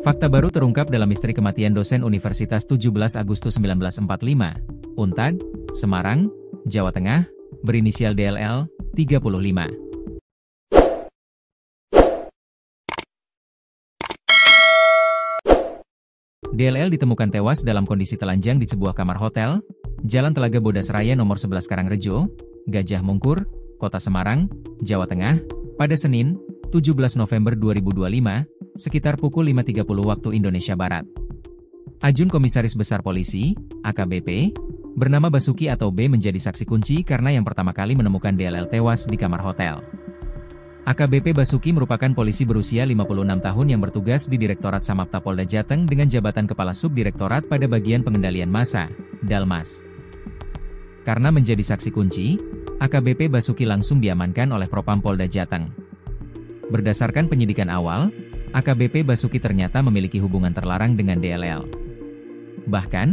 Fakta baru terungkap dalam misteri kematian dosen Universitas 17 Agustus 1945, Untag, Semarang, Jawa Tengah, berinisial DLL, 35. DLL ditemukan tewas dalam kondisi telanjang di sebuah kamar hotel, Jalan Telaga Bodas Raya nomor 11 Karangrejo, Gajah Mungkur, Kota Semarang, Jawa Tengah, pada Senin, 17 November 2025, sekitar pukul 5.30 waktu Indonesia Barat. Ajun Komisaris Besar Polisi, AKBP, bernama Basuki atau B menjadi saksi kunci karena yang pertama kali menemukan DLL tewas di kamar hotel. AKBP Basuki merupakan polisi berusia 56 tahun yang bertugas di Direktorat Samapta Polda Jateng dengan jabatan Kepala Subdirektorat pada bagian pengendalian massa, Dalmas. Karena menjadi saksi kunci, AKBP Basuki langsung diamankan oleh Propam Polda Jateng. Berdasarkan penyidikan awal, AKBP Basuki ternyata memiliki hubungan terlarang dengan DLL. Bahkan,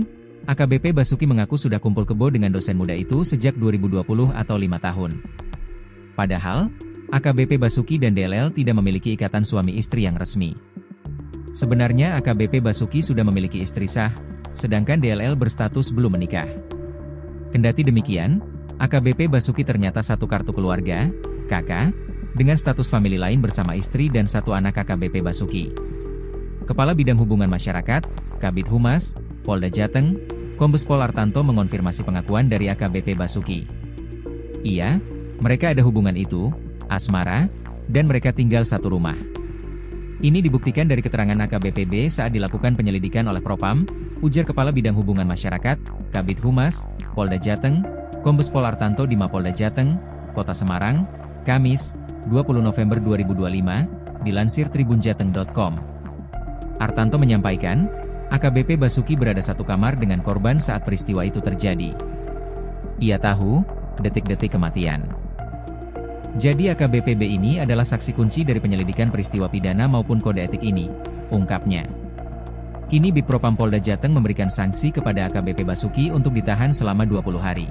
AKBP Basuki mengaku sudah kumpul kebo dengan dosen muda itu sejak 2020 atau 5 tahun. Padahal, AKBP Basuki dan DLL tidak memiliki ikatan suami istri yang resmi. Sebenarnya AKBP Basuki sudah memiliki istri sah, sedangkan DLL berstatus belum menikah. Kendati demikian, AKBP Basuki ternyata satu kartu keluarga, KK, dengan status famili lain bersama istri dan satu anak AKBP Basuki. Kepala Bidang Hubungan Masyarakat, Kabid Humas, Polda Jateng, Kombes Pol Artanto mengonfirmasi pengakuan dari AKBP Basuki. Iya, mereka ada hubungan itu, asmara, dan mereka tinggal satu rumah. Ini dibuktikan dari keterangan AKBP B saat dilakukan penyelidikan oleh Propam, ujar Kepala Bidang Hubungan Masyarakat, Kabid Humas, Polda Jateng, Kombes Pol Artanto di Mapolda Jateng, Kota Semarang, Kamis, 20 November 2025, dilansir tribunjateng.com. Artanto menyampaikan, AKBP Basuki berada satu kamar dengan korban saat peristiwa itu terjadi. Ia tahu detik-detik kematian. Jadi AKBP B ini adalah saksi kunci dari penyelidikan peristiwa pidana maupun kode etik ini, ungkapnya. Kini Bid Propam Polda Jateng memberikan sanksi kepada AKBP Basuki untuk ditahan selama 20 hari.